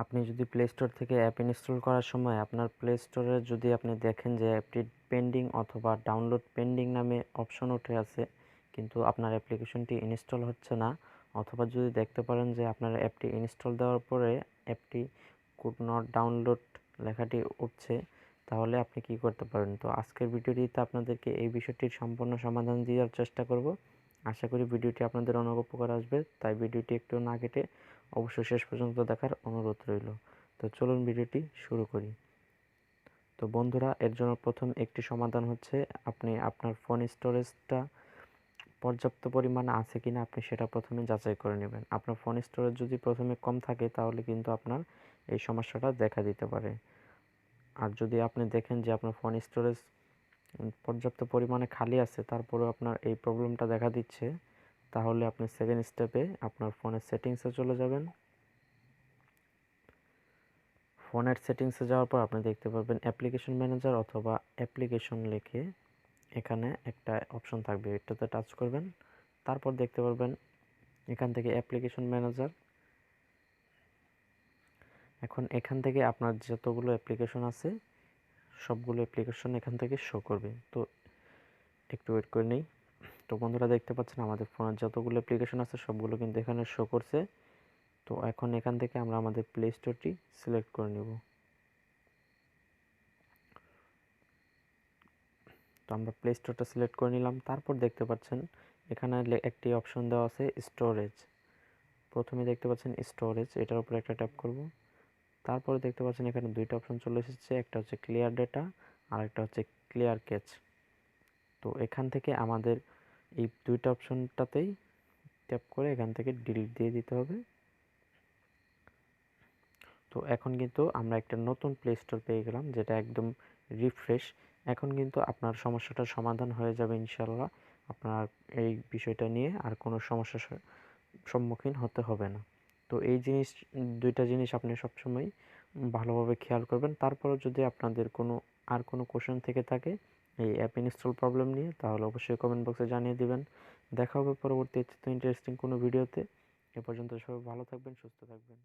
আপনি যদি play store থেকে অ্যাপ ইনস্টল করার সময় আপনার প্লে স্টোরে যদি আপনি দেখেন যে অ্যাপটি পেন্ডিং অথবা ডাউনলোড পেন্ডিং নামে অপশন উঠে আছে, কিন্তু আপনার অ্যাপ্লিকেশনটি ইনস্টল হচ্ছে না, অথবা যদি দেখতে পারেন যে আপনার অ্যাপটি ইনস্টল দেওয়ার পরে অ্যাপটি কুড নট ডাউনলোড লেখাটি উঠছে, তাহলে আপনি কি করতে পারেন। তো আজকের ভিডিওটিতে আপনাদেরকে এই বিষয়টির সম্পূর্ণ সমাধান দেওয়ার চেষ্টা করব। আশা করি ভিডিওটি আপনাদের অনেক উপকার আসবে, তাই ভিডিওটি একটু না কেটে অবশ্যই শেষ পর্যন্ত দেখার অনুরোধ রইল। তো চলুন ভিডিওটি শুরু করি। তো বন্ধুরা, এর জন্য প্রথম একটি সমাধান হচ্ছে আপনি আপনার ফোন স্টোরেজটা পর্যাপ্ত পরিমাণে আছে কিনা আপনি সেটা প্রথমে যাচাই করে নেবেন। আপনার ফোন স্টোরেজ যদি প্রথমে কম থাকে তাহলে কিন্তু আপনার এই সমস্যাটা দেখা দিতে পারে। আর যদি আপনি দেখেন যে আপনার ফোন স্টোরেজ পর্যাপ্ত পরিমাণে খালি আছে, তারপরেও আপনার এই প্রবলেমটা দেখা দিচ্ছে, তাহলে আপনি সেকেন্ড স্টেপে আপনার ফোনের সেটিংসে চলে যাবেন। ফোনের সেটিংসে যাওয়ার পর আপনি দেখতে পাবেন অ্যাপ্লিকেশন ম্যানেজার অথবা অ্যাপ্লিকেশন লিখে এখানে একটা অপশন থাকবে, এটাতে টাচ করবেন। তারপর দেখতে পারবেন এখান থেকে অ্যাপ্লিকেশন ম্যানেজার। এখন এখান থেকে আপনার যতগুলো অ্যাপ্লিকেশন আছে সবগুলো অ্যাপ্লিকেশন এখান থেকে শো করবে। তো একটু ওয়েট করে নেই। তো বন্ধুরা, দেখতে পাচ্ছেন আমাদের ফোনের যতগুলো অ্যাপ্লিকেশন আছে সবগুলো কিন্তু এখানে শো করছে। তো এখন এখান থেকে আমরা আমাদের প্লে স্টোরটি সিলেক্ট করে নেব। তো আমরা প্লে স্টোরটা সিলেক্ট করে নিলাম। তারপর দেখতে পাচ্ছেন এখানে একটি অপশন দেওয়া আছে স্টোরেজ। প্রথমে দেখতে পাচ্ছেন স্টোরেজ, এটার উপরে একটা ট্যাপ করব। তারপরে দেখতে পাচ্ছেন এখানে দুইটা অপশন চলে এসেছে, একটা হচ্ছে ক্লিয়ার ডেটা আর একটা হচ্ছে ক্লিয়ার ক্যাচ। তো এখান থেকে আমাদের এই দুইটা অপশনটাতেই ট্যাপ করে এখান থেকে ডিলিট দিয়ে দিতে হবে। তো এখন কিন্তু আমরা একটা নতুন প্লে স্টোর পেয়ে গেলাম, যেটা একদম রিফ্রেশ। এখন কিন্তু আপনার সমস্যাটার সমাধান হয়ে যাবে ইনশাল্লাহ। আপনার এই বিষয়টা নিয়ে আর কোনো সমস্যার সম্মুখীন হতে হবে না। তো এই দুইটা জিনিস আপনি সবসময় ভালোভাবে খেয়াল করবেন। তারপরেও যদি আপনাদের কোনো কোশ্চেন থেকে থাকে এই অ্যাপ ইনস্টল প্রবলেম নিয়ে, তাহলে অবশ্যই কমেন্ট বক্সে জানিয়ে দিবেন। দেখা হবে পরবর্তী ইন্টারেস্টিং কোনো ভিডিওতে। এ পর্যন্ত সবাই ভালো থাকবেন, সুস্থ থাকবেন।